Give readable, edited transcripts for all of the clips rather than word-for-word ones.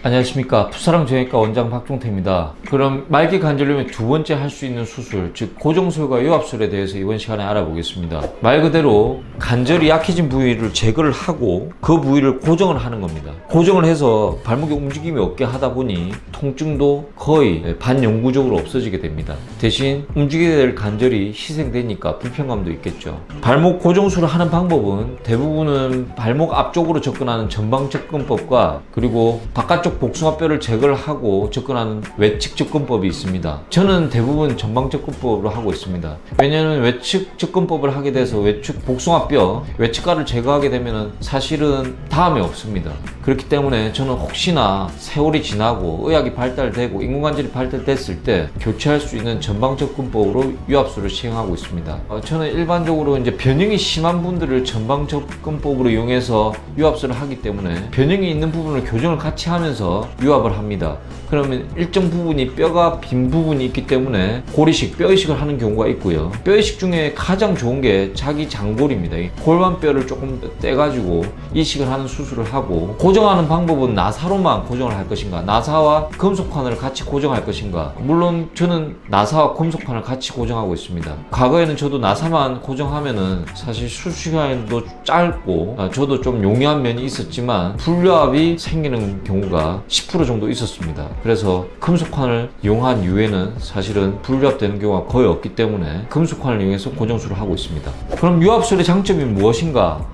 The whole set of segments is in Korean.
안녕하십니까. 풋사랑정형외과 원장 박종태입니다. 그럼 말기 관절염의 두 번째 할 수 있는 수술, 즉 고정술과 유압술에 대해서 이번 시간에 알아보겠습니다. 말 그대로 관절이 약해진 부위를 제거를 하고 그 부위를 고정을 하는 겁니다. 고정을 해서 발목의 움직임이 없게 하다 보니 통증도 거의 반영구적으로 없어지게 됩니다. 대신 움직여야 될 관절이 희생되니까 불편감도 있겠죠. 발목 고정술을 하는 방법은 대부분은 발목 앞쪽으로 접근하는 전방 접근법과 그리고 바깥쪽 복숭아뼈를 제거를 하고 접근하는 외측 접근법이 있습니다. 저는 대부분 전방 접근법으로 하고 있습니다. 왜냐하면 외측 접근법을 하게 돼서 외측 복숭아뼈, 외측가를 제거하게 되면 사실은 다음에 없습니다. 그렇기 때문에 저는 혹시나 세월이 지나고 의학이 발달되고 인공관절이 발달됐을 때 교체할 수 있는 전방 접근법으로 유압술을 시행하고 있습니다. 저는 일반적으로 이제 변형이 심한 분들을 전방 접근법으로 이용해서 유압술을 하기 때문에 변형이 있는 부분을 교정을 같이 하면서 유압을 합니다. 그러면 일정 부분이 뼈가 빈 부분이 있기 때문에 고리식, 뼈이식을 하는 경우가 있고요. 뼈이식 중에 가장 좋은 게 자기 장골입니다. 골반뼈를 조금 떼가지고 이식을 하는 수술을 하고, 고정하는 방법은 나사로만 고정을 할 것인가, 나사와 금속판을 같이 고정할 것인가. 물론 저는 나사와 금속판을 같이 고정하고 있습니다. 과거에는 저도 나사만 고정하면은 사실 수술 시간도 짧고 저도 좀 용이한 면이 있었지만 불유압이 생기는 경우가 10% 정도 있었습니다. 그래서 금속판을 이용한 이후에는 사실은 불유압되는 경우가 거의 없기 때문에 금속판을 이용해서 고정술을 하고 있습니다. 그럼 유압술의 장점이 무엇인가?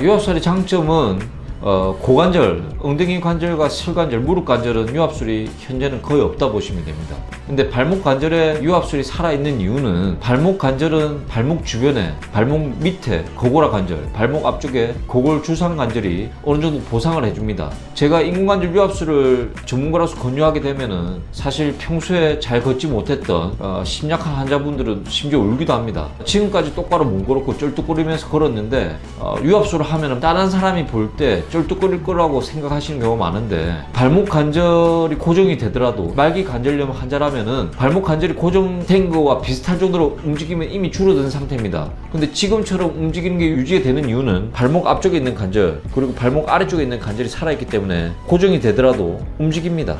유압술의 장점은 고관절, 엉덩이 관절과 설관절, 무릎 관절은 유압술이 현재는 거의 없다 보시면 됩니다. 근데 발목 관절에 유압술이 살아있는 이유는, 발목 관절은 발목 주변에, 발목 밑에 고고라 관절, 발목 앞쪽에 고골 주상 관절이 어느 정도 보상을 해줍니다. 제가 인공관절 유압술을 전문가로서 권유하게 되면은 사실 평소에 잘 걷지 못했던 심약한 환자분들은 심지어 울기도 합니다. 지금까지 똑바로 못 걸었고 쩔뚝거리면서 걸었는데 유압술을 하면은 다른 사람이 볼 때 쩔뚝거릴 거라고 생각하시는 경우가 많은데, 발목 관절이 고정이 되더라도 말기 관절염 환자라면은 발목 관절이 고정된 거와 비슷할 정도로 움직이면 이미 줄어든 상태입니다. 근데 지금처럼 움직이는 게 유지가 되는 이유는 발목 앞쪽에 있는 관절 그리고 발목 아래쪽에 있는 관절이 살아있기 때문에 고정이 되더라도 움직입니다.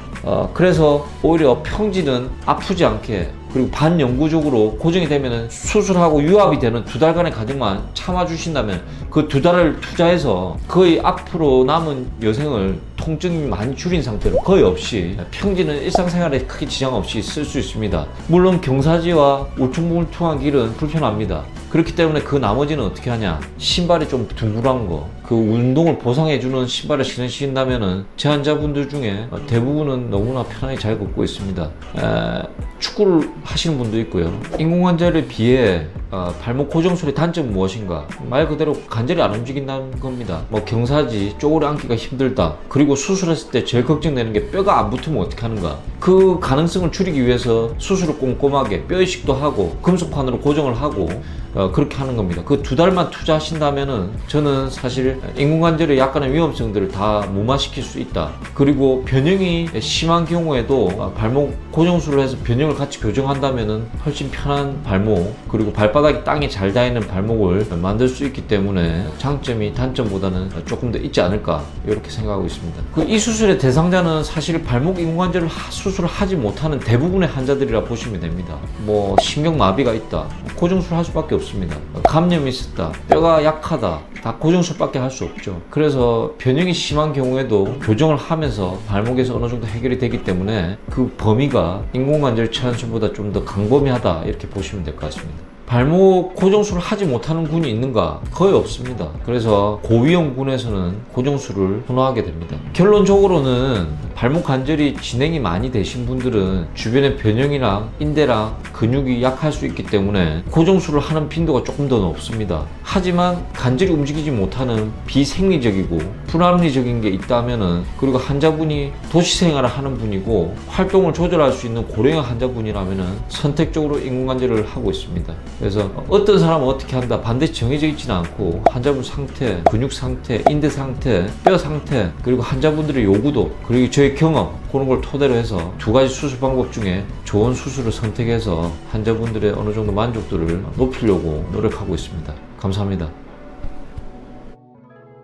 그래서 오히려 평지는 아프지 않게 그리고 반영구적으로 고정이 되면 수술하고 유압이 되는 2달간의 과정만 참아주신다면 그 2달을 투자해서 거의 앞으로 남은 여생을 통증이 많이 줄인 상태로 거의 없이 평지는 일상생활에 크게 지장 없이 쓸 수 있습니다. 물론 경사지와 울퉁불퉁한 길은 불편합니다. 그렇기 때문에 그 나머지는 어떻게 하냐, 신발이 좀 둥그런 거, 그 운동을 보상해주는 신발을 신으신다면은 제 환자분들 중에 대부분은 너무나 편하게 잘 걷고 있습니다. 축구를 하시는 분도 있고요. 인공관절에 비해 발목 고정술의 단점은 무엇인가? 말 그대로 관절이 안 움직인다는 겁니다. 경사지, 쪼그려 앉기가 힘들다. 그리고 수술했을 때 제일 걱정되는 게 뼈가 안 붙으면 어떻게 하는가? 그 가능성을 줄이기 위해서 수술을 꼼꼼하게 뼈이식도 하고 금속판으로 고정을 하고 그렇게 하는 겁니다. 그 2달만 투자하신다면은 저는 사실 인공관절의 약간의 위험성들을 다 무마시킬 수 있다. 그리고 변형이 심한 경우에도 발목 고정술을 해서 변형을 같이 교정한다면은 훨씬 편한 발목, 그리고 발바닥이 땅에 잘 닿이는 발목을 만들 수 있기 때문에 장점이 단점보다는 조금 더 있지 않을까, 이렇게 생각하고 있습니다. 이 수술의 대상자는 사실 발목 인공관절 수술을 하지 못하는 대부분의 환자들이라 보시면 됩니다. 신경마비가 있다, 고정술 할 수밖에 없습니다. 감염이 있었다, 뼈가 약하다, 다 고정술밖에 할 수 없죠. 그래서 변형이 심한 경우에도 교정을 하면서 발목에서 어느 정도 해결이 되기 때문에 그 범위가 인공관절 치환술보다 좀 더 광범위하다, 이렇게 보시면 될 것 같습니다. 발목 고정술을 하지 못하는 군이 있는가? 거의 없습니다. 그래서 고위험 군에서는 고정술을 선호하게 됩니다. 결론적으로는 발목 관절이 진행이 많이 되신 분들은 주변의 변형이랑 인대랑 근육이 약할 수 있기 때문에 고정술을 하는 빈도가 조금 더 높습니다. 하지만 관절이 움직이지 못하는 비생리적이고 불합리적인 게 있다면은, 그리고 환자분이 도시생활을 하는 분이고 활동을 조절할 수 있는 고령의 환자분이라면은 선택적으로 인공관절을 하고 있습니다. 그래서 어떤 사람은 어떻게 한다, 반드시 정해져 있지는 않고 환자분 상태, 근육 상태, 인대 상태, 뼈 상태, 그리고 환자분들의 요구도, 그리고 저희 경험, 그런 걸 토대로 해서 2가지 수술 방법 중에 좋은 수술을 선택해서 환자분들의 어느 정도 만족도를 높이려고 노력하고 있습니다. 감사합니다.